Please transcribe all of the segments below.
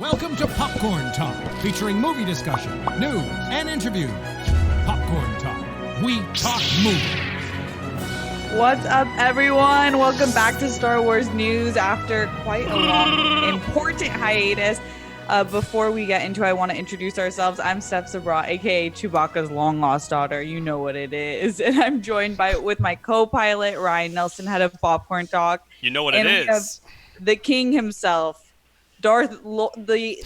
Welcome to Popcorn Talk, featuring movie discussion, news, and interviews. Popcorn Talk. We talk movies. What's up, everyone? Welcome back to Star Wars News after quite a long, important hiatus. Before we get into it, I want to introduce ourselves. I'm Steph Sabraw, aka Chewbacca's long-lost daughter. You know what it is. And I'm joined with my co-pilot, Ryan Nilsen, head of Popcorn Talk. You know what and it is. The king himself, the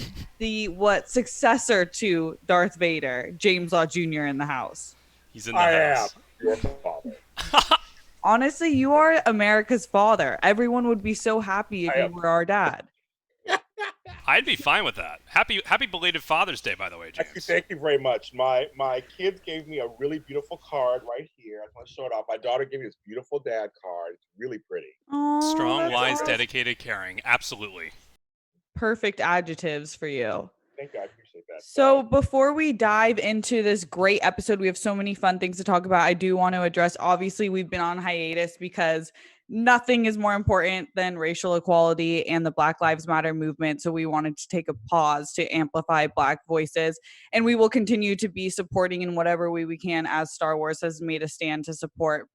successor to Darth Vader, James Lott Jr. in the house. He's in the house. I am your father. Honestly, you are America's father. Everyone would be so happy if you were our dad. I'd be fine with that. Happy belated Father's Day, by the way, James. Thank you very much. My kids gave me a really beautiful card right here. I want to show it off. My daughter gave me this beautiful dad card. It's really pretty. Oh, strong, wise, awesome. dedicated, caring. Absolutely. Perfect adjectives for you. Thank you. I appreciate that. So before we dive into this great episode, we have so many fun things to talk about. I do want to address, obviously, we've been on hiatus because nothing is more important than racial equality and the Black Lives Matter movement. So we wanted to take a pause to amplify Black voices. And we will continue to be supporting in whatever way we can as Star Wars has made a stand to support.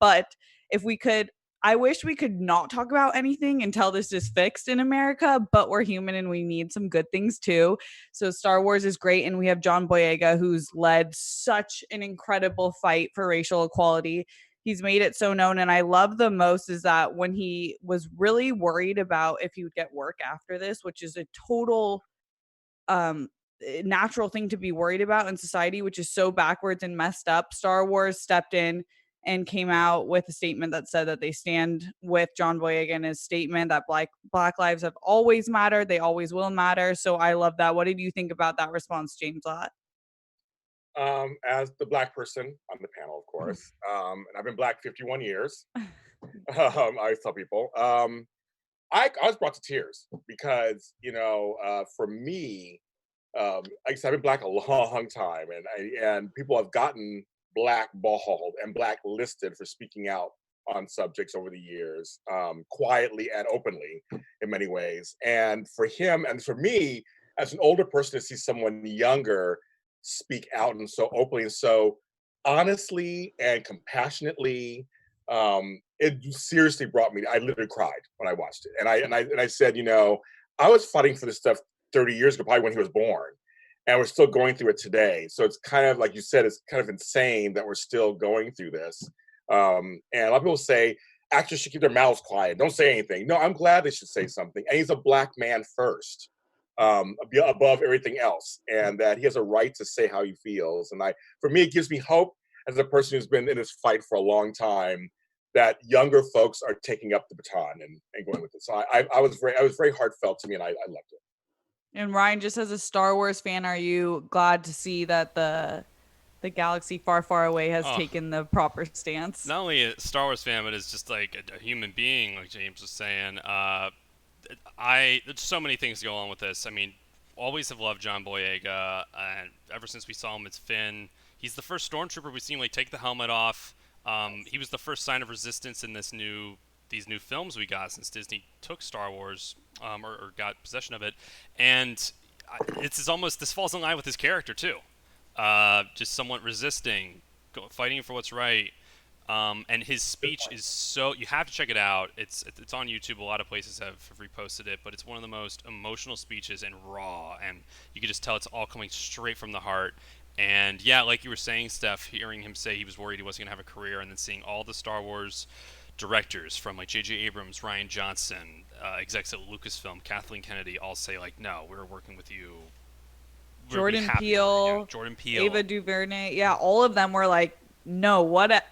But if we could, I wish we could not talk about anything until this is fixed in America, but we're human and we need some good things too. So Star Wars is great. And we have John Boyega, who's led such an incredible fight for racial equality. He's made it so known. And I love the most is that when he was really worried about if he would get work after this, which is a total natural thing to be worried about in society, which is so backwards and messed up, Star Wars stepped in and came out with a statement that said that they stand with John Boyega in his statement that Black lives have always mattered. They always will matter. So I love that. What did you think about that response, James Lott? As the Black person on the panel, of course, and I've been Black 51 years. I always tell people, I was brought to tears because, for me, like I said, I've been Black a long time, and people have gotten blackballed and blacklisted for speaking out on subjects over the years, quietly and openly in many ways. And for him and for me, as an older person, to see someone younger speak out and so openly and so honestly and compassionately, it seriously brought me. I literally cried when I watched it, and I said, I was fighting for this stuff 30 years ago, probably when he was born. And we're still going through it today. So it's kind of, like you said, it's kind of insane that we're still going through this. And a lot of people say, actors should keep their mouths quiet. Don't say anything. No, I'm glad they should say something. And he's a Black man first, above everything else. And that he has a right to say how he feels. And for me, it gives me hope as a person who's been in this fight for a long time, that younger folks are taking up the baton and going with it. So I was very heartfelt to me, and I loved it. And Ryan, just as a Star Wars fan, are you glad to see that the galaxy far, far away has taken the proper stance? Not only a Star Wars fan, but as just like a human being, like James was saying. There's so many things to go on with this. I mean, always have loved John Boyega, and ever since we saw him as Finn, he's the first stormtrooper we've seen take the helmet off. He was the first sign of resistance in these new films we got since Disney took Star Wars, or got possession of it, and this falls in line with his character too. Just somewhat resisting, fighting for what's right, and his speech is so. You have to check it out. It's on YouTube. A lot of places have reposted it, but it's one of the most emotional speeches and raw, and you can just tell it's all coming straight from the heart. And yeah, like you were saying, Steph, hearing him say he was worried he wasn't going to have a career, and then seeing all the Star Wars directors from like J.J. Abrams, Rian Johnson, execs at Lucasfilm, Kathleen Kennedy, all say like, no, we're working with you. Jordan Peele, Ava DuVernay, yeah, all of them were like, no,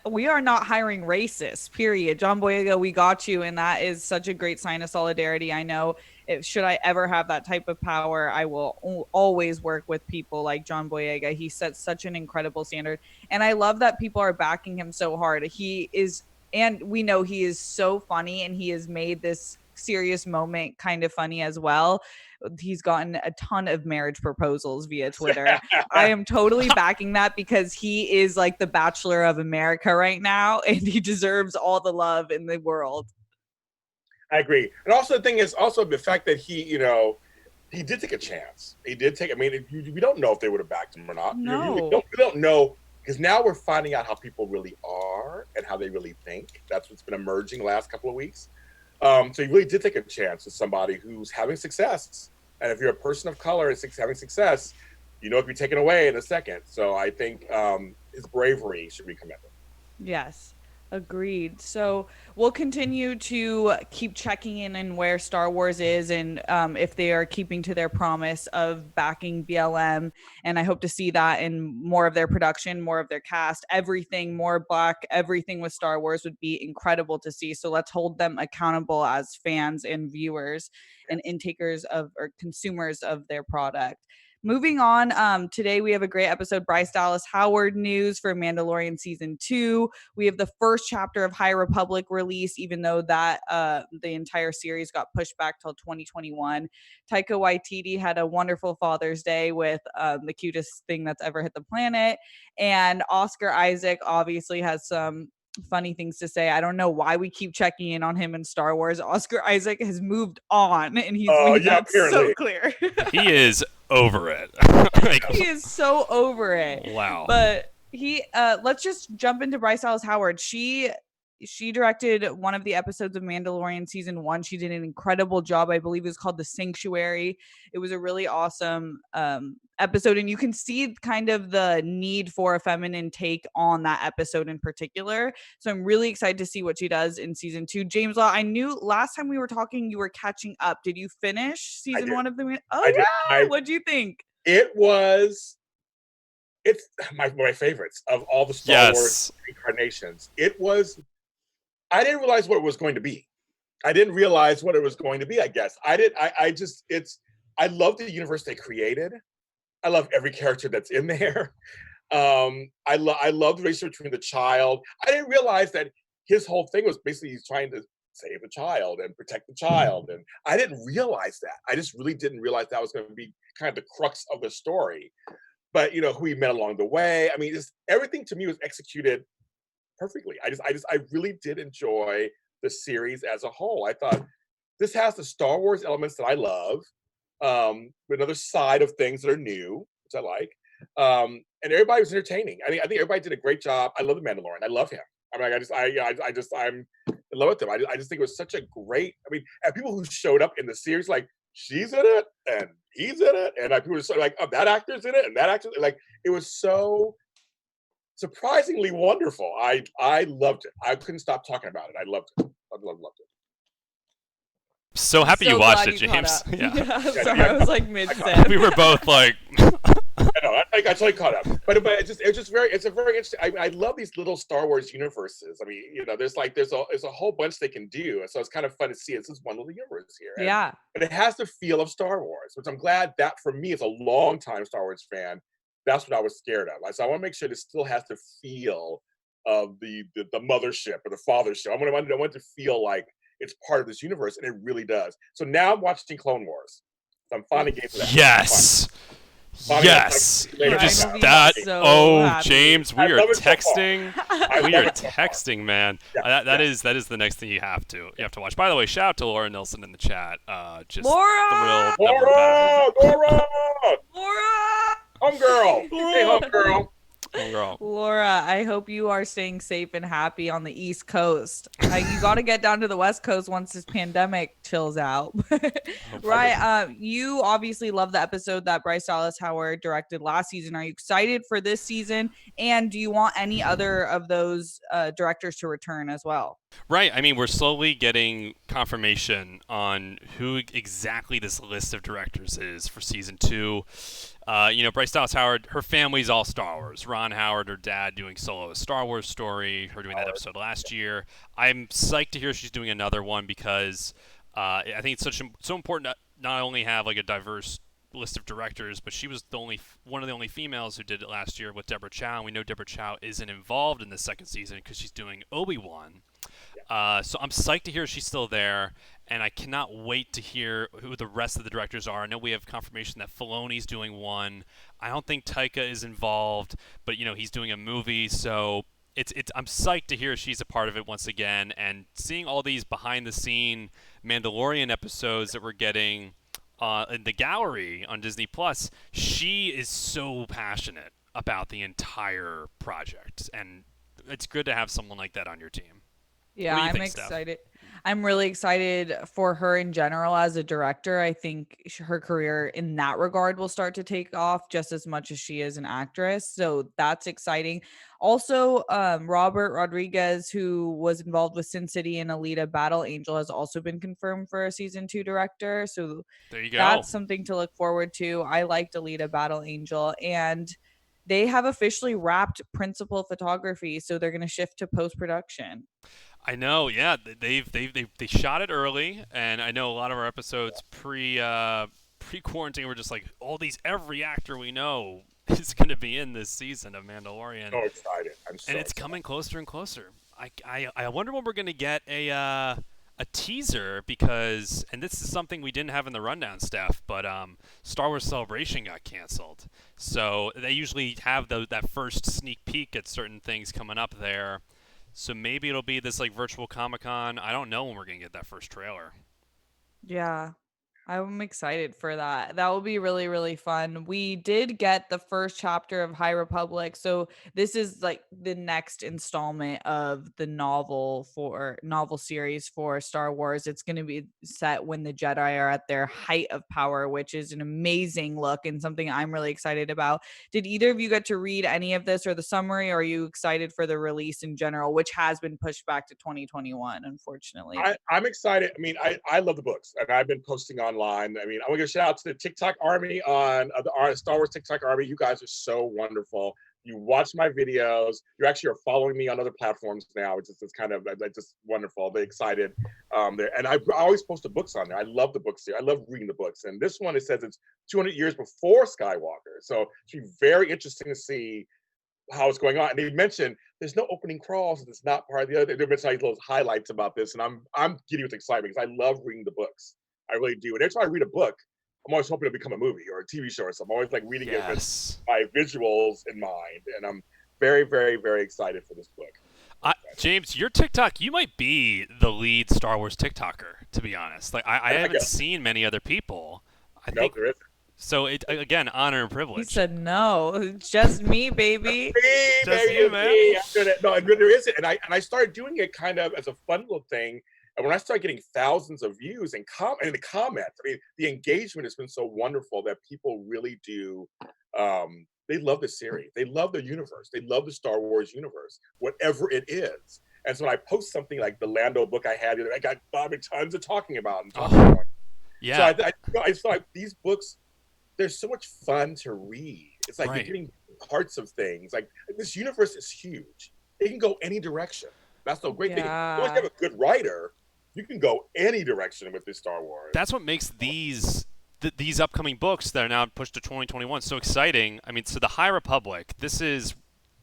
we are not hiring racists, period. John Boyega, we got you, and that is such a great sign of solidarity. I know should I ever have that type of power, I will always work with people like John Boyega. He sets such an incredible standard, and I love that people are backing him so hard. He is, and we know he is so funny, and he has made this serious moment kind of funny as well. He's gotten a ton of marriage proposals via Twitter. I am totally backing that because he is like the Bachelor of America right now, and he deserves all the love in the world. I agree. And also the thing is also the fact that he, he did take a chance. He did take. I mean, we don't know if they would have backed him or not. No. We don't know, because now we're finding out how people really are and how they really think. That's what's been emerging the last couple of weeks. So he really did take a chance with somebody who's having success. And if you're a person of color and having success, you know, it can be taken away in a second. So I think his bravery should be commended. Yes, agreed. So we'll continue to keep checking in on where Star Wars is, and if they are keeping to their promise of backing BLM. And I hope to see that in more of their production, more of their cast, everything more Black, everything with Star Wars would be incredible to see. So let's hold them accountable as fans and viewers and intakers of, or consumers of, their product. Moving on, today we have a great episode, Bryce Dallas Howard news for Mandalorian Season 2. We have the first chapter of High Republic release, even though that the entire series got pushed back till 2021. Taika Waititi had a wonderful Father's Day with the cutest thing that's ever hit the planet. And Oscar Isaac obviously has some funny things to say. I don't know why we keep checking in on him in Star Wars. Oscar Isaac has moved on, and he's made that so clear. He is over it. Like, he is so over it. Wow. But he let's just jump into Bryce Dallas Howard. She directed one of the episodes of Mandalorian Season 1. She did an incredible job. I believe it was called The Sanctuary. It was a really awesome episode, and you can see kind of the need for a feminine take on that episode in particular. So I'm really excited to see what she does in Season 2. James Lott, I knew last time we were talking you were catching up. Did you finish Season 1 of the... Oh, yeah! What'd you think? It's my favorites of all the Star Wars incarnations. I didn't realize what it was going to be. I guess. I love the universe they created. I love every character that's in there. I love the relationship between the child. I didn't realize that his whole thing was basically he's trying to save the child and protect the child. And I didn't realize that. I just really didn't realize that was going to be kind of the crux of the story. But, you know, who he met along the way. I mean, everything to me was executed perfectly. I really did enjoy the series as a whole. I thought this has the Star Wars elements that I love, another side of things that are new, which I like, and everybody was entertaining. I think everybody did a great job. I love the Mandalorian. I love him. I mean, I'm in love with him. I just think it was such a great. I mean, and people who showed up in the series, like she's in it and he's in it, and people were sort of like, oh, that actor's in it and that actor, like it was so surprisingly wonderful. I loved it. I couldn't stop talking about it. I loved it. I loved it. So happy you watched it, James. Yeah. Sorry, I was like mid-sip. We were both like. I know. I totally caught up. But it's a very interesting. I love these little Star Wars universes. I mean, you know, there's a whole bunch they can do, and so it's kind of fun to see. This is one little universe here. Yeah. But it has the feel of Star Wars, which I'm glad that for me as a long-time Star Wars fan, that's what I was scared of. So I want to make sure it still has the feel of the mothership or the fathership. I want to feel like it's part of this universe, and it really does. So now I'm watching Clone Wars. So I'm finally getting to that. Yes. Yes. James, we are texting. We are texting, man. Yeah, that is the next thing you have to watch. By the way, shout out to Laura Nilsen in the chat. Just Laura! thrilled. Laura! Homegirl. Hey, homegirl. Laura, I hope you are staying safe and happy on the East Coast. You got to get down to the West Coast once this pandemic chills out. Right. You obviously love the episode that Bryce Dallas Howard directed last season. Are you excited for this season? And do you want any other of those directors to return as well? Right. I mean, we're slowly getting confirmation on who exactly this list of directors is for season 2. You know, Bryce Dallas Howard, her family's all Star Wars. Ron Howard, her dad, doing solo a Star Wars story. Her doing that episode last year. I'm psyched to hear she's doing another one because I think it's so important to not only have like a diverse list of directors, but she was one of the only females who did it last year with Deborah Chow. And we know Deborah Chow isn't involved in the second season because she's doing Obi-Wan. So I'm psyched to hear she's still there, and I cannot wait to hear who the rest of the directors are. I know we have confirmation that Filoni's doing one. I don't think Taika is involved, but you know he's doing a movie, so I'm psyched to hear she's a part of it once again, and seeing all these behind-the-scene Mandalorian episodes that we're getting in the gallery on Disney Plus, she is so passionate about the entire project, and it's good to have someone like that on your team. Yeah, What do you I'm think, Steph? excited. I'm really excited for her in general as a director. I think her career in that regard will start to take off just as much as she is an actress. So that's exciting. Also, Robert Rodriguez, who was involved with Sin City and Alita Battle Angel, has also been confirmed for a season 2 director. So There you go. that's something to look forward to. I liked Alita Battle Angel, and they have officially wrapped principal photography, so they're going to shift to post production. I know, yeah. They shot it early, and I know a lot of our episodes pre quarantine were just like every actor we know is going to be in this season of Mandalorian. So excited! And it's coming closer and closer. I wonder when we're going to get a teaser, because, and this is something we didn't have in the rundown, Steph, but Star Wars Celebration got canceled, so they usually have that first sneak peek at certain things coming up there. So maybe it'll be this like virtual Comic-Con. I don't know when we're gonna get that first trailer. Yeah, I'm excited for that. That will be really, really fun. We did get the first chapter of High Republic. So this is like the next installment of the novel series for Star Wars. It's going to be set when the Jedi are at their height of power, which is an amazing look and something I'm really excited about. Did either of you get to read any of this or the summary? Or are you excited for the release in general, which has been pushed back to 2021, unfortunately? I'm excited. I mean, I love the books, and I've been posting online. I mean, I want to give a shout out to the TikTok army on the Star Wars TikTok army. You guys are so wonderful. You watch my videos. You actually are following me on other platforms now, which is kind of just wonderful. They're excited there, and I always post the books on there. I love the books here. I love reading the books. And this one, it says it's 200 years before Skywalker, so it's be very interesting to see how it's going on. And they mentioned there's no opening crawls, and it's not part of the other. They mentioned like those highlights about this, and I'm giddy with excitement because I love reading the books. I really do. And every time I read a book, I'm always hoping to become a movie or a TV show or something. I'm always like reading it with my visuals in mind, and I'm very, very, very excited for this book. James, your TikTok, you might be the lead Star Wars TikToker, to be honest. Like I haven't seen many other people. I think there isn't. So again, honor and privilege. He said no, just me, baby. Just you, man. No, there isn't. And I started doing it kind of as a fun little thing. And when I started getting thousands of views and the comments, I mean, the engagement has been so wonderful that people really do. They love the series. They love the universe. They love the Star Wars universe, whatever it is. And so when I post something like the Lando book I had, I got tons of talking about. Yeah. So I thought like, these books, they're so much fun to read. It's like you're getting parts of things. Like this universe is huge. It can go any direction. That's the great thing. Once you have a good writer, you can go any direction with this Star Wars. That's what makes these upcoming books that are now pushed to 2021 so exciting. I mean, so the High Republic, this is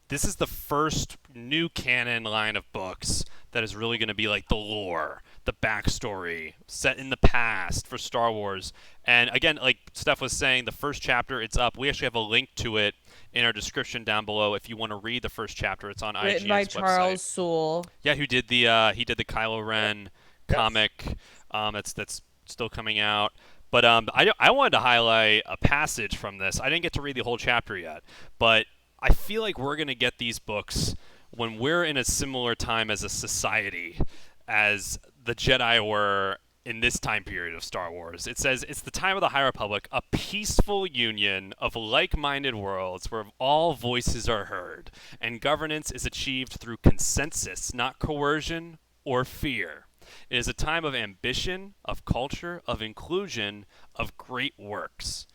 the first new canon line of books that is really going to be like the lore, the backstory set in the past for Star Wars. And again, like Steph was saying, the first chapter, it's up. We actually have a link to it in our description down below if you want to read the first chapter. It's on IGN's website. Written by Charles Soule. Yeah, who did the Kylo Ren comic that's still coming out. But I wanted to highlight a passage from this. I didn't get to read the whole chapter yet, but I feel like we're going to get these books when we're in a similar time as a society as the Jedi were in this time period of Star Wars. It says, it's the time of the High Republic, a peaceful union of like-minded worlds where all voices are heard, and governance is achieved through consensus, not coercion or fear. It is a time of ambition, of culture, of inclusion, of great works.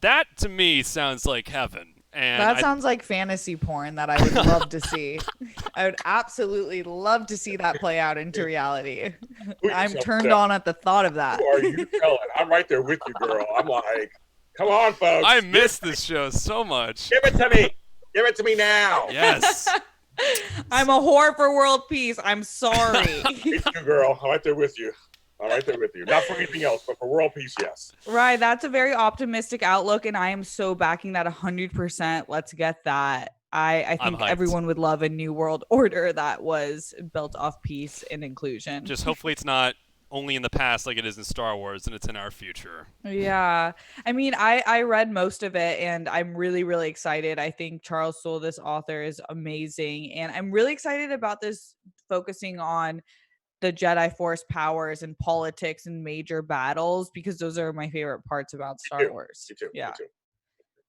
That, to me, sounds like heaven. And that sounds like fantasy porn that I would love to see. I would absolutely love to see that play out into reality. I'm turned on at the thought of that. Who are you telling? I'm right there with you, girl. I'm like, come on, folks. I miss this show so much. Give it to me. Give it to me now. Yes. I'm a whore for world peace. I'm sorry. It's you, girl. I'm right there with you. I'm right there with you. Not for anything else, but for world peace, yes. Right. That's a very optimistic outlook, and I am so backing that 100%. Let's get that. I think everyone would love a new world order that was built off peace and inclusion. Just hopefully it's not only in the past like it is in Star Wars, and it's in our future. Yeah. I mean, I read most of it and I'm really, really excited. I think Charles Soule, this author, is amazing. And I'm really excited about this focusing on the Jedi Force powers and politics and major battles, because those are my favorite parts about Star Wars. Me too. Yeah. Me too.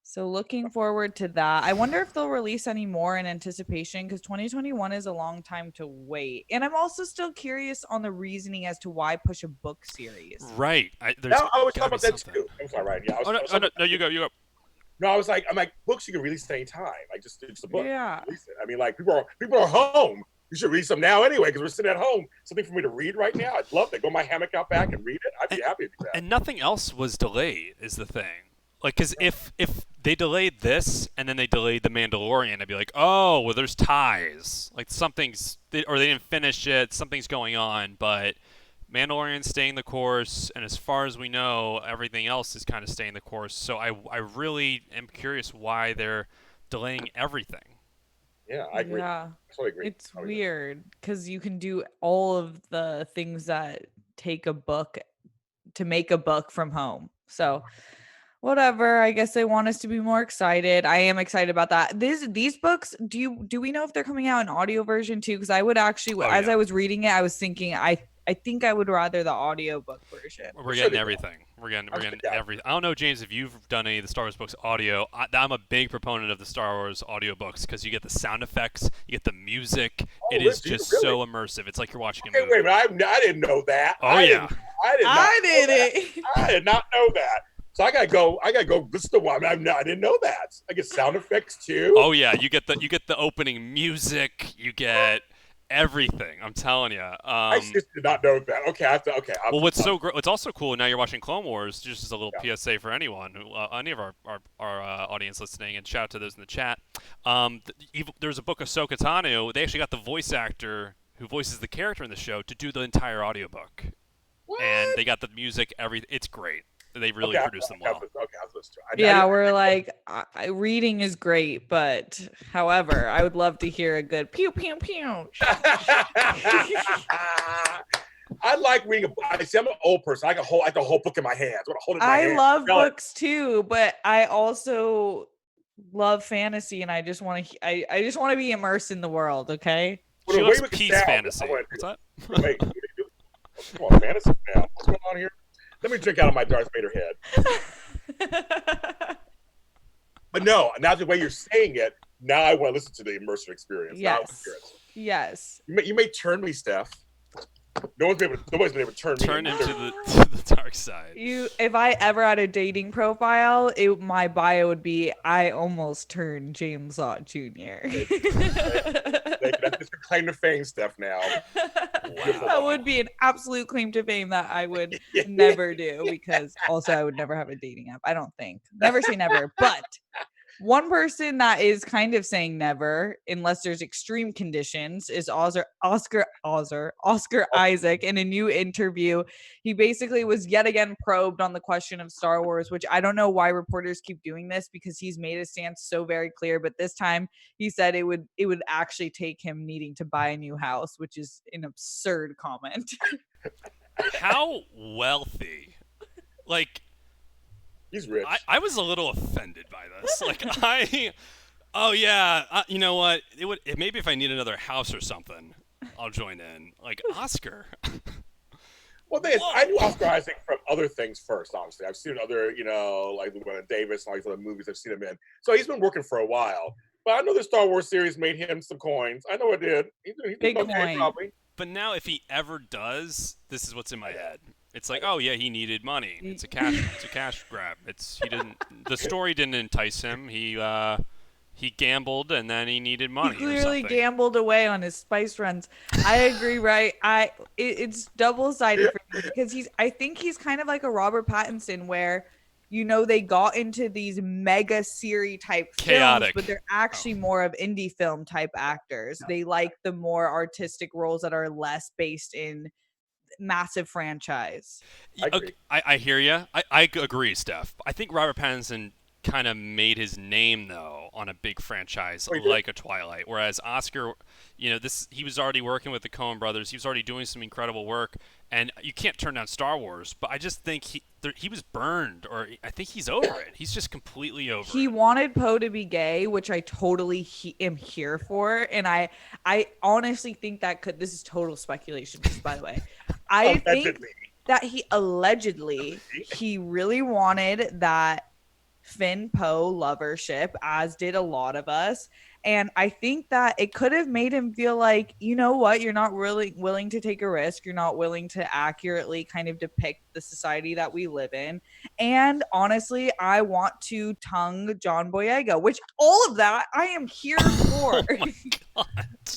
So looking forward to that. I wonder if they'll release any more in anticipation, because 2021 is a long time to wait. And I'm also still curious on the reasoning as to why push a book series. Right. I was talking about that too. I'm sorry, right? Yeah. No, you go. No, I'm like, books you can release anytime. Like, just it's a book. Yeah. Release it. I mean, like, people are home. You should read some now anyway, because we're sitting at home. Something for me to read right now. I'd love to go my hammock out back and read it. I'd be happy to do that. And nothing else was delayed is the thing. Like, because if they delayed this and then they delayed the Mandalorian, I'd be like, oh, well, there's ties. Like or they didn't finish it. Something's going on. But Mandalorian's staying the course, and as far as we know, everything else is kind of staying the course. So I really am curious why they're delaying everything. Yeah, I agree. Yeah. I totally agree. It's weird because you can do all of the things that take a book to make a book from home. So whatever, I guess they want us to be more excited. I am excited about that. These books, do we know if they're coming out in audio version too? Because I would actually, I was reading it, I was thinking I think I would rather the audiobook version. We're getting everything. We're getting everything. I don't know, James, if you've done any of the Star Wars books audio. I'm a big proponent of the Star Wars audiobooks because you get the sound effects, you get the music. It is just so immersive. It's like you're watching a movie. Wait a minute, I didn't know that. Oh, yeah. I did not know that. So I gotta go listen to one. I didn't know that. I get sound effects too. Oh yeah, you get the opening music. You get everything. I'm telling you. I just did not know that. Okay, well, what's so great? What's also cool now? You're watching Clone Wars. Just as a little PSA for anyone, any of our audience listening, and shout out to those in the chat. There's a book of Ahsoka Tano. They actually got the voice actor who voices the character in the show to do the entire audiobook. What? And they got the music. It's great. They really produce them well. We're like, reading is great, but however, I would love to hear a good pew pew pew. I like reading I'm an old person. I can hold the whole book in my hands. I love books too, but I also love fantasy, and I just want to be immersed in the world. Okay. She loves peace fantasy. What's that? Wait, come on, fantasy now. What's going on here? Let me drink out of my Darth Vader head. But no, now the way you're saying it, now I want to listen to the immersive experience. Yes. You may turn me, Steph. Nobody's been able to turn me into the dark side. If I ever had a dating profile, my bio would be, I almost turned James Lott Jr. That's your claim to fame, Steph, now. Wow. That would be an absolute claim to fame that I would never do, because also I would never have a dating app. I don't think. Never say never. But one person that is kind of saying never, unless there's extreme conditions, is Oscar Isaac. In a new interview, he basically was yet again probed on the question of Star Wars, which I don't know why reporters keep doing this, because he's made his stance so very clear. But this time he said it would actually take him needing to buy a new house, which is an absurd comment. How wealthy? Like, he's rich. I was a little offended by this. Like, you know what? Maybe if I need another house or something, I'll join in. Like, Oscar. Well, I knew Oscar Isaac from other things first, honestly. I've seen other, like Llewellyn Davis and all these other movies I've seen him in. So he's been working for a while. But I know the Star Wars series made him some coins. I know it did. He's big okay, coin. probably. But now if he ever does, this is what's in my head. It's like, oh yeah, he needed money. It's a cash grab. The story didn't entice him. He gambled and then he needed money. He clearly gambled away on his spice runs. I agree, right? It's double-sided for me, because I think he's kind of like a Robert Pattinson, where they got into these mega series type chaotic films, but they're actually more of indie film type actors. They like the more artistic roles that are less based in massive franchise. I hear you. I agree, Steph. I think Robert Pattinson kind of made his name though on a big franchise Oh, like a Twilight. Whereas Oscar, he was already working with the Coen brothers. He was already doing some incredible work, and you can't turn down Star Wars. But I just think he was burned, or I think he's over it. He's just completely over He it. wanted Poe to be gay, which I totally am here for, and I honestly think that this is total speculation, just by the way. I think that he really wanted that Finn Poe lovership, as did a lot of us. And I think that it could have made him feel like, you know what, you're not really willing to take a risk. You're not willing to accurately kind of depict the society that we live in. And honestly, I want to tongue John Boyega, which all of that I am here for. Oh my God.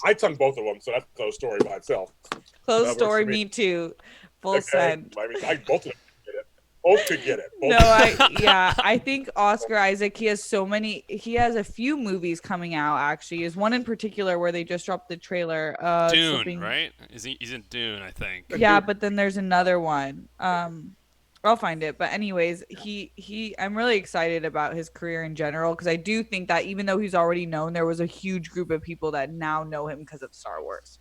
I tongue both of them, so that's a story by itself. Close story, me too. Full send. I mean, both of them could get it. Both could get it. I think Oscar Isaac, he has a few movies coming out, actually. Is one in particular where they just dropped the trailer. Dune, right? He's in Dune, I think. Yeah, but then there's another one. I'll find it. But anyways, I'm really excited about his career in general, because I do think that even though he's already known, there was a huge group of people that now know him because of Star Wars.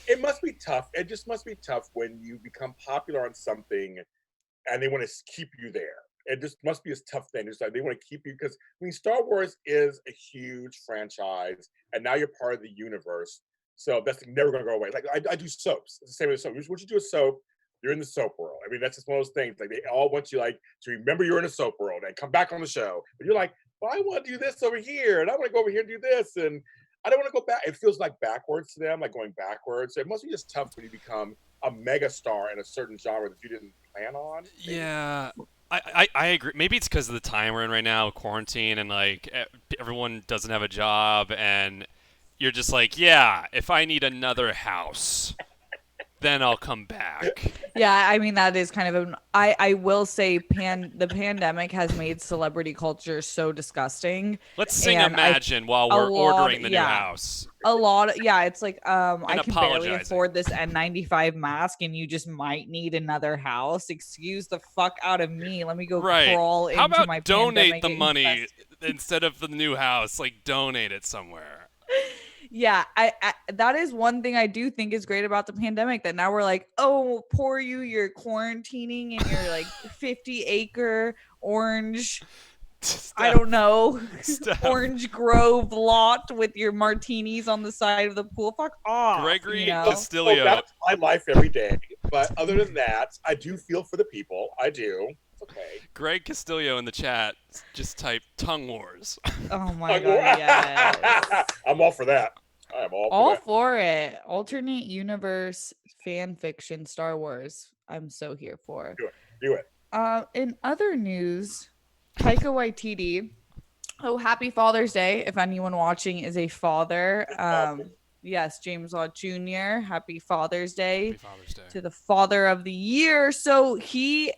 It must be tough. It just must be tough when you become popular on something and they want to keep you there. It just must be a tough thing. It's like they want to keep you, because Star Wars is a huge franchise, and now you're part of the universe. So that's never going to go away. Like I do soaps. It's the same as soap. Once you do a soap, you're in the soap world. I mean, that's just one of those things. Like they all want you to remember you're in a soap world and come back on the show. But you're like, well, I want to do this over here, and I want to go over here and do this, and I don't want to go back. It feels like backwards to them, like going backwards. So it must be just tough when you become a mega star in a certain genre that you didn't plan on. Maybe. Yeah, I agree. Maybe it's because of the time we're in right now, quarantine, and like everyone doesn't have a job, and you're just like, yeah, if I need another house, then I'll come back. Yeah, I mean, that is kind of I will say the pandemic has made celebrity culture so disgusting. Let's sing Imagine while we're ordering the new house. It's like I can barely apologizing. afford this N95 mask, and you just might need another house. Excuse the fuck out of me. Let me go crawl into How about my donate the money infested- instead of the new house? Like donate it somewhere. Yeah, I that is one thing I do think is great about the pandemic, that now we're like, oh, poor you're quarantining in your like 50-acre orange, I don't know, orange grove lot with your martinis on the side of the pool. Fuck off. Gregory Well, Castillo. that's my life every day. But other than that, I do feel for the people. I do. It's okay. Greg Castillo in the chat just typed tongue wars. Oh my god, yes. I'm all for that. I am all for it. Alternate universe fan fiction Star Wars. I'm so here for. Do it. In other news, Taika Waititi. Oh, happy Father's Day! If anyone watching is a father, yes, James Lott Jr. Happy Father's Day. Happy Father's Day to the Father of the Year. So he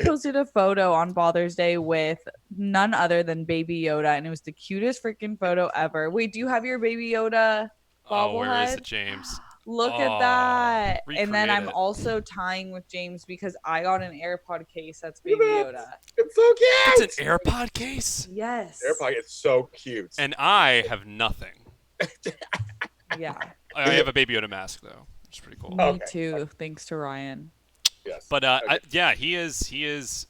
posted a photo on Father's Day with none other than Baby Yoda, and it was the cutest freaking photo ever. Wait, do you have your Baby Yoda bobblehead? Oh, where is it, James? Look at that. And then I'm recreate it. also tying with James because I got an AirPod case that's Baby Yoda. It's so cute. It's an AirPod case? Yes. AirPod, it's so cute. And I have nothing. Yeah. I have a Baby Yoda mask, though, which is pretty cool. Me too, thanks to Ryan. Yes. But he is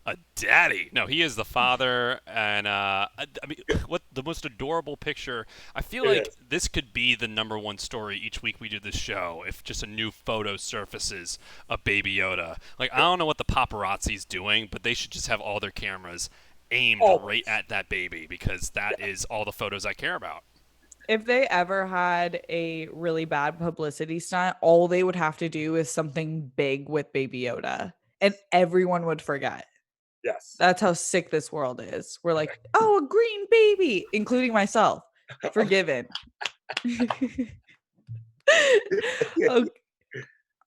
a daddy. No, he is the father, and I mean, what the most adorable picture. I feel like this could be the #1 story each week we do this show. If just a new photo surfaces of Baby Yoda, like I don't know what the paparazzi's doing, but they should just have all their cameras aimed right at that baby, because that is all the photos I care about. If they ever had a really bad publicity stunt, all they would have to do is something big with Baby Yoda, and everyone would forget. Yes. That's how sick this world is. We're like, oh, a green baby, including myself. Forgiven. Okay.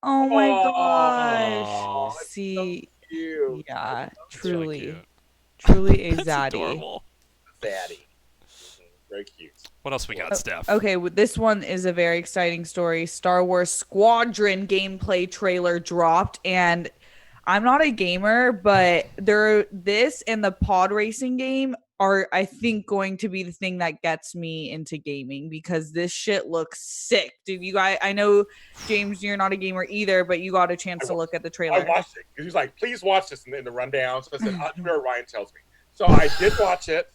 Oh my gosh. See, Cute. yeah, It's really truly a That's zaddy. adorable. Zaddy. Very cute. What else we got, Steph? Okay, this one is a very exciting story. Star Wars Squadron gameplay trailer dropped, and I'm not a gamer, but this and the pod racing game are, I think, going to be the thing that gets me into gaming, because this shit looks sick, dude. You guys, I know, James, you're not a gamer either, but you got a chance to look at the I trailer. watched it. He was like, please watch this in the rundown. So I said, I'll do whatever Ryan tells me. So I did watch it.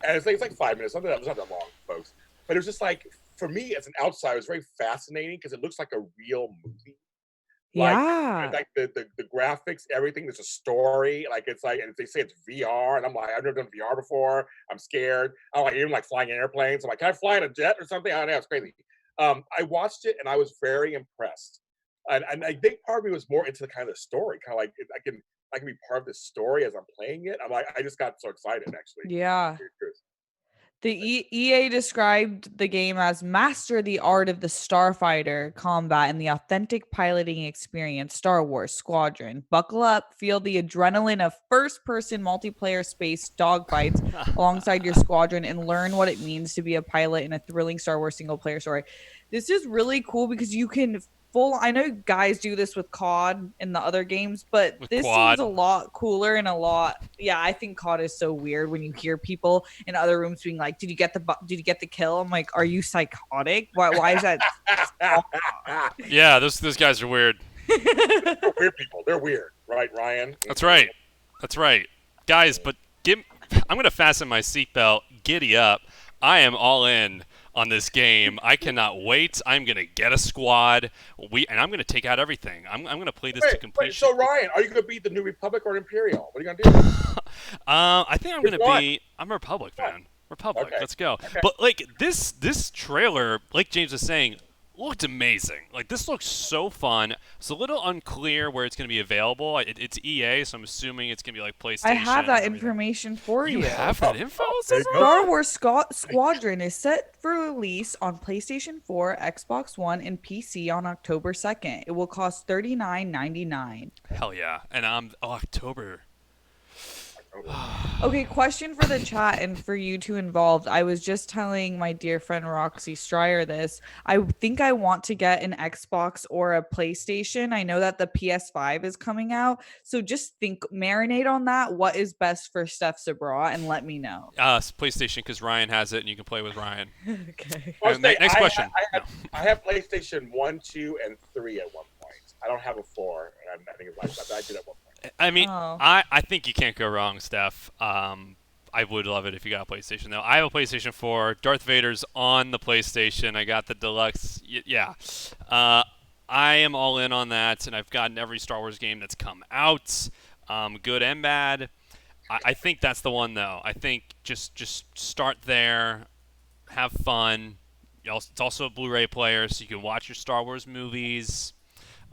And it's like 5 minutes. It was not that long, folks. But it was just like, for me as an outsider, it was very fascinating because it looks like a real movie. Like the graphics, everything. There's a story. Like it's like, and they say it's VR, and I'm like, I've never done VR before. I'm scared. I don't like even like flying airplanes. I'm like, can I fly in a jet or something? I don't know. It's crazy. I watched it and I was very impressed. And I think part of me was more into the kind of the story, kind of like I can be part of the story as I'm playing it. I'm like, I just got so excited actually. Yeah. The EA described the game as master the art of the starfighter combat and the authentic piloting experience. Star Wars Squadron. Buckle up, feel the adrenaline of first-person multiplayer space dogfights alongside your squadron, and learn what it means to be a pilot in a thrilling Star Wars single-player story. This is really cool because you can I know guys do this with COD and the other games, but With this Quad. seems a lot cooler and a lot. Yeah, I think COD is so weird when you hear people in other rooms being like, "Did you get the kill?" I'm like, "Are you psychotic? Why is that?" Yeah, those guys are weird. They're weird people. They're weird, right, Ryan? That's right. That's right, guys. But I'm gonna fasten my seatbelt. Giddy up! I am all in on this game. I cannot wait. I'm gonna get a squad. And I'm gonna take out everything. I'm gonna play this to completion. So Ryan, are you gonna be the New Republic or Imperial? What are you gonna do? I think I'm gonna be. I'm a Republic fan. Republic. Okay. Let's go. Okay. But like this trailer, like James was saying, looked amazing. Like this looks so fun. It's a little unclear where it's going to be available. It's EA, so I'm assuming it's going to be like PlayStation. I have that and everything. information for you. You have that info? There you go. Star Wars Squadron is set for release on PlayStation 4, Xbox One, and PC on October 2nd. It will cost $39.99. Hell yeah! And October. Okay, question for the chat and for you two involved. I was just telling my dear friend Roxy Stryer this. I think I want to get an Xbox or a PlayStation. I know that the PS5 is coming out. So just marinate on that. What is best for Steph Sabraw, and let me know. PlayStation, because Ryan has it and you can play with Ryan. Okay. Next question. I have PlayStation 1, 2, and 3 at one point. I don't have a 4. And I think it's like I did at one point. I mean, Oh. I think you can't go wrong, Steph. I would love it if you got a PlayStation, though. I have a PlayStation 4. Darth Vader's on the PlayStation. I got the deluxe. Yeah. I am all in on that, and I've gotten every Star Wars game that's come out, good and bad. I think that's the one, though. I think just start there, have fun. It's also a Blu-ray player, so you can watch your Star Wars movies.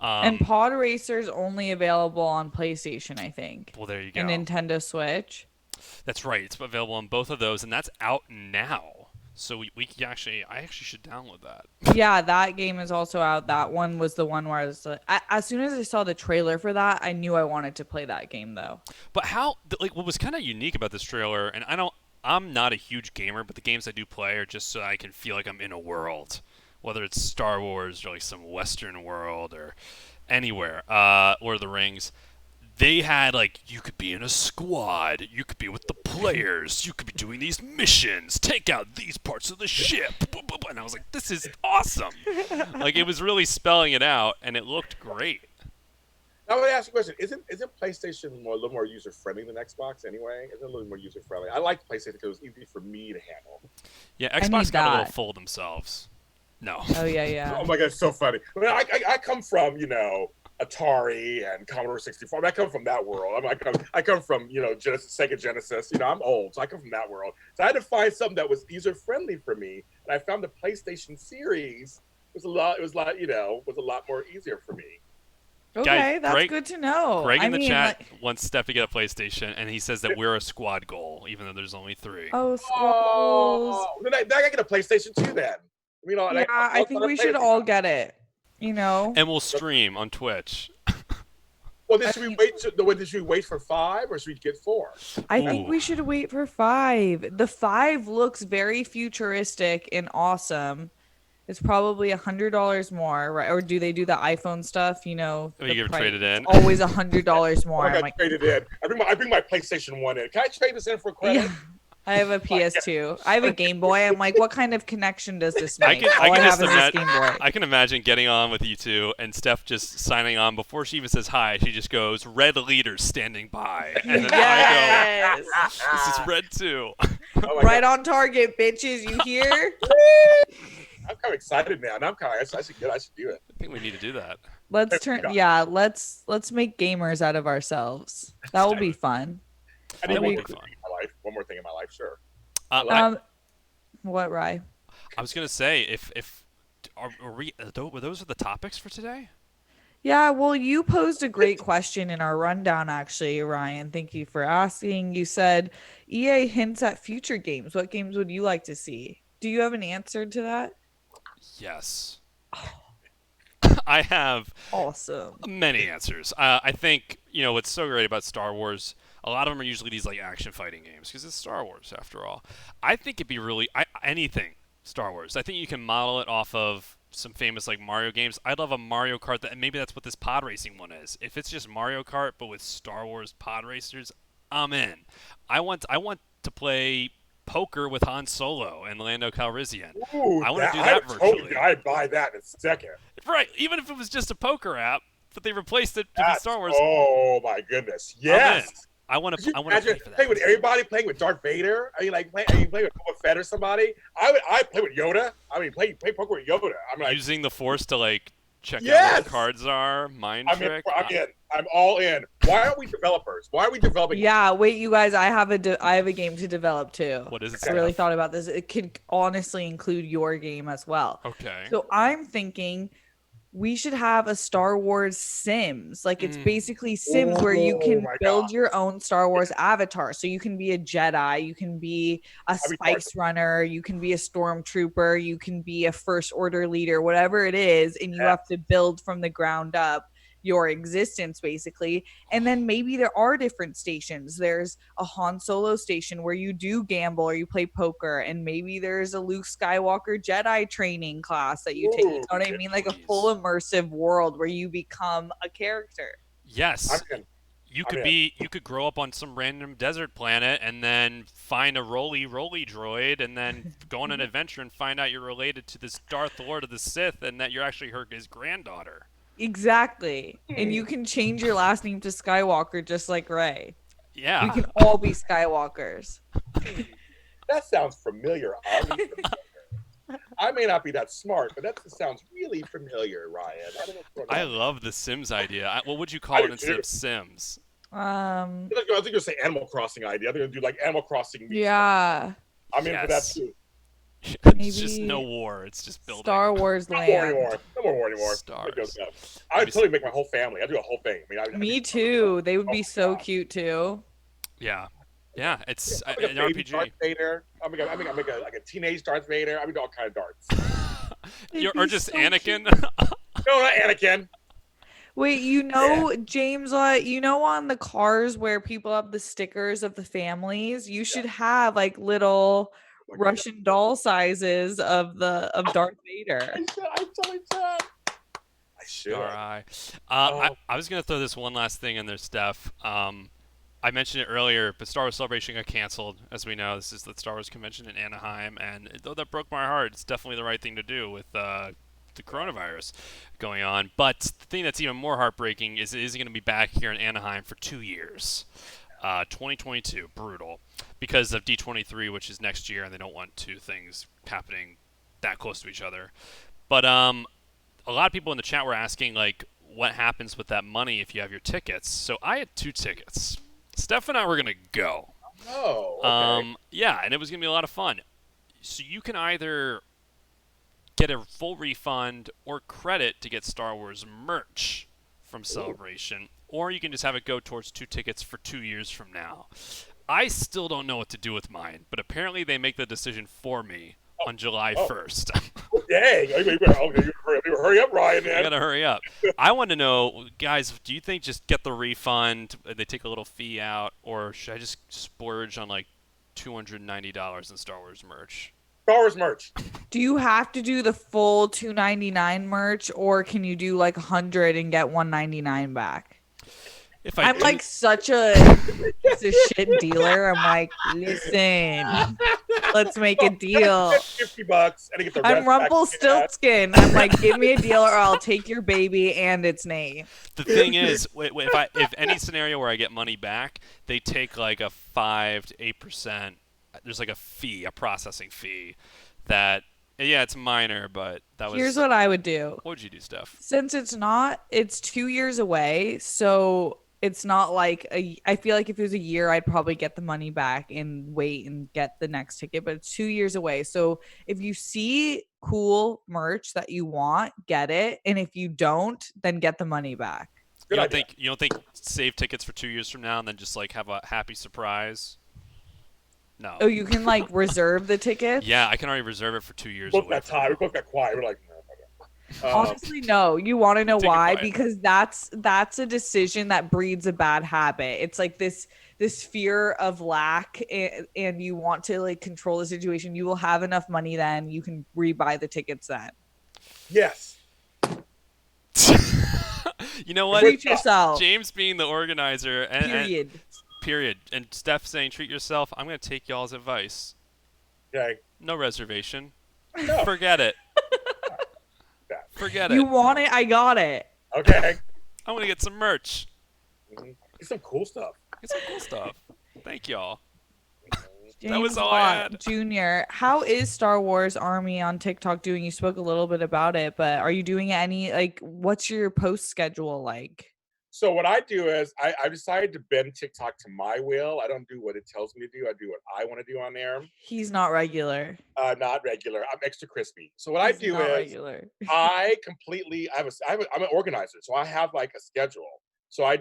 And Pod Racer's only available on PlayStation, I think. Well, there you go. And Nintendo Switch. That's right. It's available on both of those, and that's out now. So I actually should download that. Yeah, that game is also out. That one was the one where I was as soon as I saw the trailer for that, I knew I wanted to play that game though. But what was kind of unique about this trailer, and I'm not a huge gamer, but the games I do play are just so I can feel like I'm in a world. Whether it's Star Wars or like some Western world or anywhere, Lord of the Rings, they had like you could be in a squad, you could be with the players, you could be doing these missions, take out these parts of the ship, and I was like, this is awesome. Like it was really spelling it out, and it looked great. Now, I want to ask you a question. Isn't PlayStation a little more user-friendly than Xbox anyway? Isn't it a little more user-friendly? I like PlayStation because it was easy for me to handle. Yeah, I Xbox need got a little that. full of themselves. No. Oh yeah. Oh my god, it's so funny. I mean, I come from, Atari and Commodore 64. I mean, I come from that world. I come from, Sega Genesis. I'm old, so I come from that world. So I had to find something that was user friendly for me, and I found the PlayStation series was a lot more easier for me. Okay, Guys, that's Greg- good to know. Greg in the chat like- wants Steph to get a PlayStation, and he says that we're a squad goal, even though there's only 3. Oh, squabbles. Then I gotta get a PlayStation 2 then. Yeah, I think we should all get it. And we'll stream on Twitch. Well, should we wait for 5 or should we get 4? I think we should wait for 5. The 5 looks very futuristic and awesome. It's probably $100 more, right? Or do they do the iPhone stuff? You get traded in. Always $100 more. I got traded in. I bring my PlayStation 1 in. Can I trade this in for credit? Yeah. I have a PS2. I have a Game Boy. I'm like, what kind of connection does this I make? can, All I can have just is this Game imagine. Boy. I can imagine getting on with you two, and Steph just signing on before she even says hi. She just goes, "Red leader standing by," and then I Yes. go, "This is red too." Oh my Right God. on target, bitches. You hear? I'm kind of excited now. And I'm kind of, I should do it. I think we need to do that. Let's make gamers out of ourselves. That will be fun. I need That one would more be thing fun. in my life. One more thing in my life, sure. What, Rye? I was gonna say, if were those are the topics for today? Yeah, well, you posed a great question in our rundown, actually, Ryan. Thank you for asking. You said EA hints at future games. What games would you like to see? Do you have an answer to that? Yes. I have Awesome. many answers. I think what's so great about Star Wars. A lot of them are usually these like action fighting games because it's Star Wars after all. I think it'd be really anything Star Wars. I think you can model it off of some famous like Mario games. I'd love a Mario Kart and maybe that's what this pod racing one is. If it's just Mario Kart but with Star Wars pod racers, I'm in. I want to play poker with Han Solo and Lando Calrissian. Ooh, I want to do that virtually. I'd buy that in a second. Right, even if it was just a poker app, but they replaced it to be Star Wars. Oh my goodness, yes. I want to play for that. Playing with everybody, playing with Darth Vader. I mean, playing with Boba Fett or somebody. I play with Yoda. I mean, play poker with Yoda. I'm like using the Force to like check out Yes! what the cards are, mind trick. I'm in. I'm all in. Why aren't we developers? Why are we developing? Yeah, wait, you guys, I have a game to develop too. What is it? I really thought about this. It could honestly include your game as well. Okay. So I'm thinking we should have a Star Wars Sims. Like it's basically Sims where you can my build God. your own Star Wars avatar. So you can be a Jedi, you can be a spice runner, you can be a stormtrooper, you can be a first order leader, whatever it is, and you have to build from the ground up your existence basically. And then maybe there are different stations. There's a Han Solo station where you do gamble or you play poker, and maybe there's a Luke Skywalker Jedi training class that you take. You know what I mean? Like a full immersive world where you become a character. Yes. You in. could grow up on some random desert planet and then find a roly droid and then go on an adventure and find out you're related to this Darth Lord of the Sith and that you're actually his granddaughter. Exactly. And you can change your last name to Skywalker just like Rey. Yeah. We can all be Skywalkers. That sounds familiar. I may not be that smart, but that sounds really familiar, Ryan. I don't know. I love the Sims idea. What would you call it instead of Sims? I think you'll say Animal Crossing idea. I think you'll do like Animal Crossing. Yeah. I'm in for that too. It's just no war. It's just building. Star Wars No land. more war anymore. Stars. I would totally make my whole family. I'd do a whole thing. Me too. They would be so cute too. Yeah. Yeah, it's an baby RPG. Darth Vader. I make a teenage Darth Vader. I mean, all kind of darts. Or just so Anakin. No, not Anakin. Wait, James Lott, on the cars where people have the stickers of the families, you should have like little Russian doll sizes of Darth Vader. I totally should. I should. All right. I was gonna throw this one last thing in there, Steph. I mentioned it earlier, but Star Wars Celebration got canceled. As we know, this is the Star Wars convention in Anaheim, and though that broke my heart, it's definitely the right thing to do with the coronavirus going on. But the thing that's even more heartbreaking is it is going to be back here in Anaheim for 2 years. 2022, brutal, because of D23, which is next year, and they don't want two things happening that close to each other. But a lot of people in the chat were asking, like, what happens with that money if you have your tickets. So I had 2 tickets. Steph and I were going to go. Oh, okay. Yeah, and it was going to be a lot of fun. So you can either get a full refund or credit to get Star Wars merch from Celebration, or you can just have it go towards 2 tickets for 2 years from now. I still don't know what to do with mine, but apparently they make the decision for me on July 1st. Dang. You better hurry up, Ryan, man. I gotta hurry up. I want to know, guys, do you think just get the refund, they take a little fee out, or should I just splurge on like $290 in Star Wars merch? Star Wars merch. Do you have to do the full $299 merch, or can you do like 100 and get $199 back? If I I'm like such a piece of shit dealer. I'm like, listen, let's make a deal. $50 and I get the I'm rest back. Rumpelstiltskin. I'm like, give me a deal or I'll take your baby and its name. The thing is, if any scenario where I get money back, they take like a 5 to 8%. There's like a fee, a processing fee, that it's minor, but that was. Here's what I would do. What would you do, Steph? Since it's 2 years away, so it's not like I feel like if it was a year, I'd probably get the money back and wait and get the next ticket. But it's 2 years away, so if you see cool merch that you want, get it, and if you don't, then get the money back. You don't think save tickets for 2 years from now and then just like have a happy surprise? No. Oh, you can like reserve the ticket? Yeah, I can already reserve it for 2 years. Both got tired. We both got quiet. We're like, no. Honestly, no. You want to know why? Quiet. Because that's a decision that breeds a bad habit. It's like this fear of lack, and you want to like control the situation. You will have enough money then. You can rebuy the tickets then. Yes. You know what? Treat yourself. James being the organizer. Period. And Steph saying treat yourself. I'm going to take y'all's advice. Okay. No reservation. No. Forget it. Forget it. You want it? I got it. Okay. I want to get some merch. Get some cool stuff. Get some cool stuff. Thank y'all. James That was all I had. Jr. How is Star Wars Army on TikTok doing? You spoke a little bit about it, but are you doing any what's your post schedule like? So what I do is I decided to bend TikTok to my will. I don't do what it tells me to do. I do what I want to do on there. He's not regular. Not regular. I'm extra crispy. So what I do is regular. I'm an organizer. So I have like a schedule. So I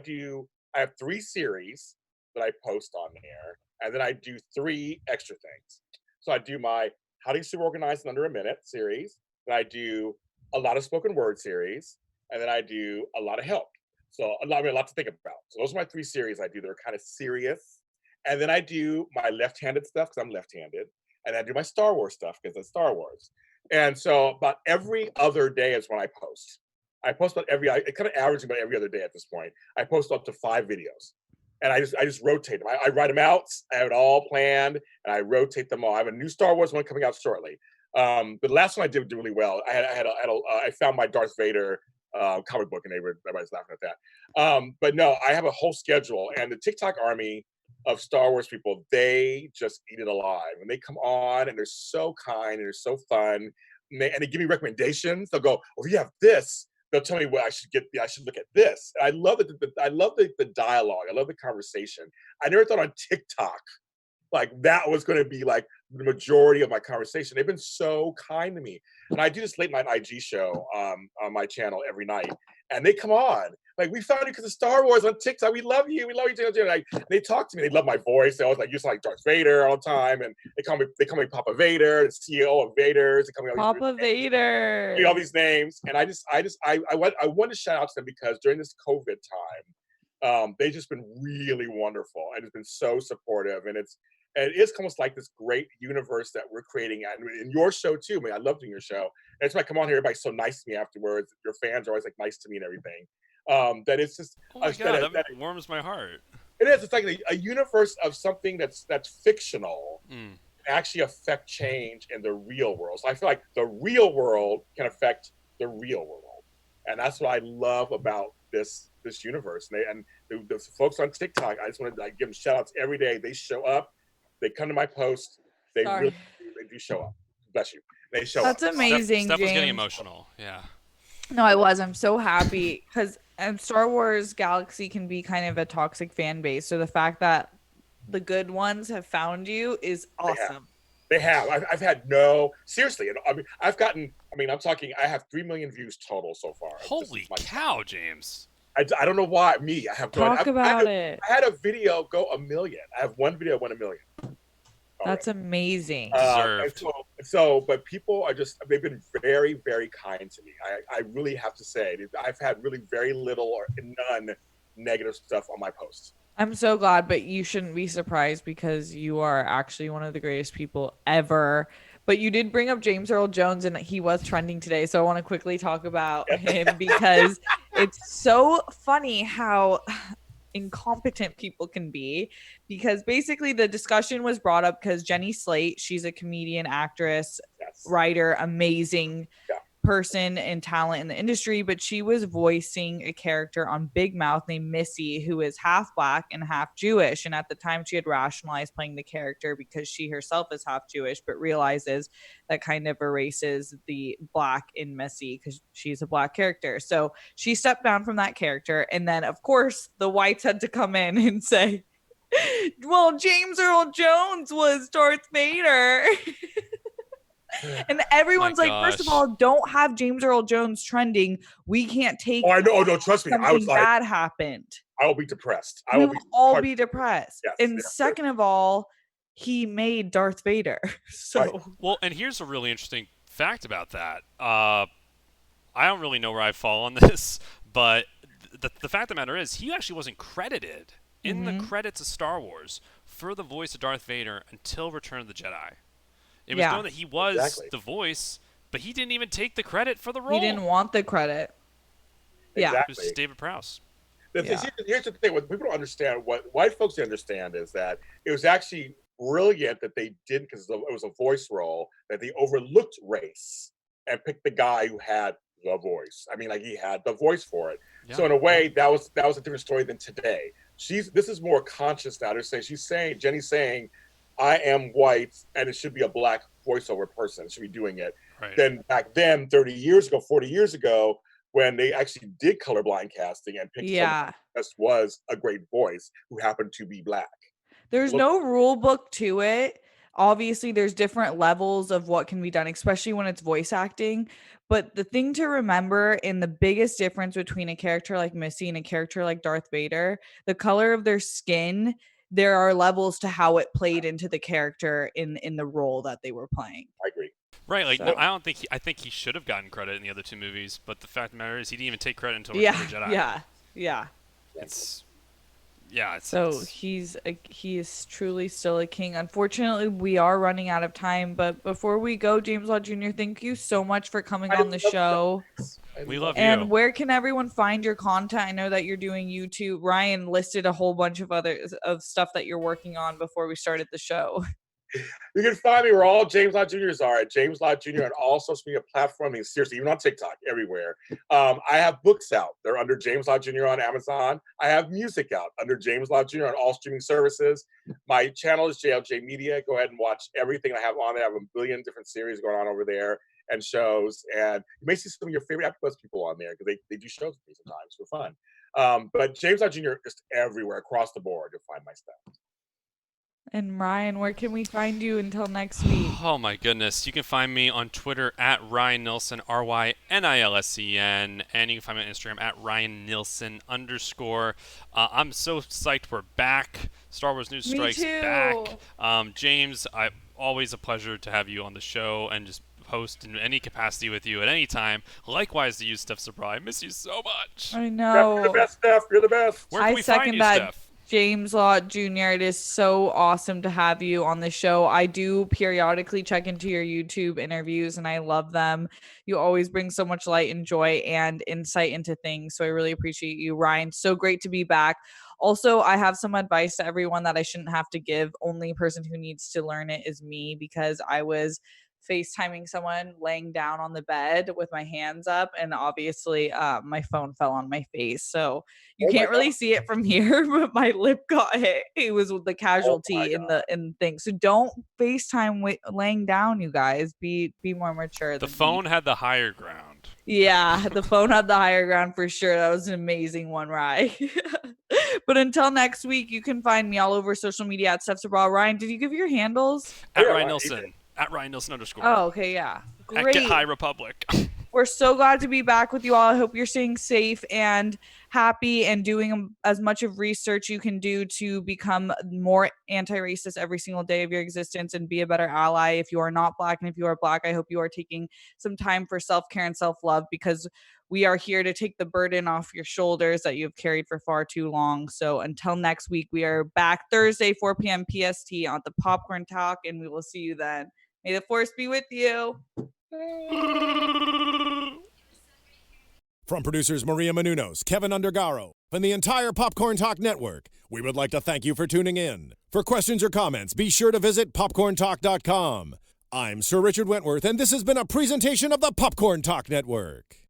have 3 series that I post on there. And then I do 3 extra things. So I do my How to Get Super Organized in Under a Minute series. Then I do a lot of spoken word series. And then I do a lot of help. So a lot to think about. So those are my 3 series I do. They're kind of serious. And then I do my left-handed stuff because I'm left-handed. And I do my Star Wars stuff because it's Star Wars. And so about every other day is when I post. I post about it kind of averages about every other day at this point. I post up to 5 videos. And I just rotate them. I write them out. I have it all planned, and I rotate them all. I have a new Star Wars one coming out shortly. But the last one I did really well. I found my Darth Vader comic book, and everybody's laughing at that. But no, I have a whole schedule, and the TikTok army of Star Wars people, they just eat it alive. And they come on, and they're so kind, and they're so fun, and they give me recommendations. They'll go, "Oh, you have this." They'll tell me what I should get. I should look at this. I love it. I love the dialogue. I love the conversation. I never thought on TikTok like that was going to be like the majority of my conversation. They've been so kind to me. And I do this late night IG show on my channel every night. And they come on. Like, we found you because of Star Wars on TikTok. We love you. We love you. Like, they talk to me. They love my voice. They always like, you sound like Darth Vader all the time. And they call me Papa Vader, the CEO of Vaders. They call me Papa Vader. All these names. And I want to shout out to them because during this COVID time, they've just been really wonderful and it's been so supportive. And it's almost like this great universe that we're creating in your show too. I mean, I love doing your show. And it's like, come on here, everybody's so nice to me afterwards. Your fans are always like nice to me and everything. That it's just that warms my heart. It is. It's like a universe of something that's fictional can actually affect change in the real world. So I feel like the real world can affect the real world, and that's what I love about this universe. And the folks on TikTok, I just want to give them shout outs every day. They show up. They come to my post. They do show up. Bless you. They show up. That's amazing. Steph was getting James. Emotional. Yeah. No, I was. I'm so happy because Star Wars Galaxy can be kind of a toxic fan base. So the fact that the good ones have found you is awesome. They have. I've had seriously. I have 3 million views total so far. Holy cow, James. I don't know why. I have Talk about it. I had a video go 1 million. I have one video went 1 million. That's amazing. But people are they've been very, very kind to me. I really have to say, I've had really very little or none negative stuff on my posts. I'm so glad, but you shouldn't be surprised because you are actually one of the greatest people ever. But you did bring up James Earl Jones, and he was trending today. So I want to quickly talk about him because it's so funny how incompetent people can be, because basically the discussion was brought up because Jenny Slate, she's a comedian, actress, writer, amazing person and talent in the industry, but she was voicing a character on Big Mouth named Missy, who is half Black and half Jewish. And at the time, she had rationalized playing the character because she herself is half Jewish, but realizes that kind of erases the Black in Missy because she's a Black character. So she stepped down from that character. And then, of course, the whites had to come in and say, well, James Earl Jones was Darth Vader. And everyone's like, first of all, don't have James Earl Jones trending. We can't take. Oh, I know. No, trust me. I was like, bad happened. I will be depressed. We will all be depressed. And second of all, he made Darth Vader. So well, and here's a really interesting fact about that. I don't really know where I fall on this, but the fact of the matter is, he actually wasn't credited in the credits of Star Wars for the voice of Darth Vader until Return of the Jedi. It was known that he was the voice, but he didn't even take the credit for the role. He didn't want the credit. Yeah. It was just David Prowse. Here's the thing. What people don't understand, what white folks understand, is that it was actually brilliant that they didn't, because it was a voice role, that they overlooked race and picked the guy who had the voice. I mean, like, he had the voice for it. Yeah. So in a way, that was a different story than today. This is more conscious now. Jenny's saying, I am white, and it should be a Black voiceover person should be doing it. Right. Then back then, 30 years ago, 40 years ago, when they actually did colorblind casting and picked someone who was a great voice who happened to be Black. There's no rule book to it. Obviously, there's different levels of what can be done, especially when it's voice acting. But the thing to remember, and the biggest difference between a character like Missy and a character like Darth Vader, the color of their skin, there are levels to how it played into the character in the role that they were playing. I agree. Right, like, no, I think he should have gotten credit in the other two movies, but the fact of the matter is, he didn't even take credit until Return of the Jedi. Yeah. He is truly still a king. Unfortunately, we are running out of time, but before we go, James Lott Jr., thank you so much for coming on the show. We love you. And where can everyone find your content? I know that you're doing YouTube. Ryan listed a whole bunch of stuff that you're working on before we started the show. You can find me where all James Lott Jr.'s are, at James Lott Jr. on all social media platforms. I mean, seriously, even on TikTok, everywhere. I have books out. They're under James Lott Jr. on Amazon. I have music out under James Lott Jr. on all streaming services. My channel is JLJ Media. Go ahead and watch everything I have on there. I have a billion different series going on over there and shows. And you may see some of your favorite AfterBuzz people on there because they do shows with me sometimes for fun. But James Lott Jr. is everywhere across the board. You'll find my stuff. And Ryan, where can we find you until next week? Oh my goodness. You can find me on Twitter at Ryan Nilsen, RYNILSEN, and you can find me on Instagram at RyanNilsen_. I'm so psyched we're back. Star Wars News Strikes back. James, always a pleasure to have you on the show and just host in any capacity with you at any time. Likewise to you, Steph Sabraw. I miss you so much. I know. You're the best, Steph. You're the best. Where can we find you, Steph? James Lott Jr., it is so awesome to have you on the show. I do periodically check into your YouTube interviews, and I love them. You always bring so much light and joy and insight into things, so I really appreciate you, Ryan. So great to be back. Also, I have some advice to everyone that I shouldn't have to give. Only person who needs to learn it is me, because I was FaceTiming someone laying down on the bed with my hands up, and obviously my phone fell on my face, so you can't really see it from here, but my lip got hit. It was the casualty in the thing. So don't FaceTime laying down, you guys. Be more mature. The phone had the higher ground. Yeah, the phone had the higher ground for sure. That was an amazing one, Ryan. But until next week, you can find me all over social media at Steph Sabraw. Ryan, did you give your handles? At Ryan Nilsen. At Ryan Nilsen _. Oh, okay, yeah. Great. At Get High Republic. We're so glad to be back with you all. I hope you're staying safe and happy and doing as much of research you can do to become more anti-racist every single day of your existence and be a better ally. If you are not Black, and if you are Black, I hope you are taking some time for self-care and self-love, because we are here to take the burden off your shoulders that you've carried for far too long. So until next week, we are back Thursday, 4 p.m. PST on the Popcorn Talk, and we will see you then. May the Force be with you. From producers Maria Menounos, Kevin Undergaro, and the entire Popcorn Talk Network, we would like to thank you for tuning in. For questions or comments, be sure to visit popcorntalk.com. I'm Sir Richard Wentworth, and this has been a presentation of the Popcorn Talk Network.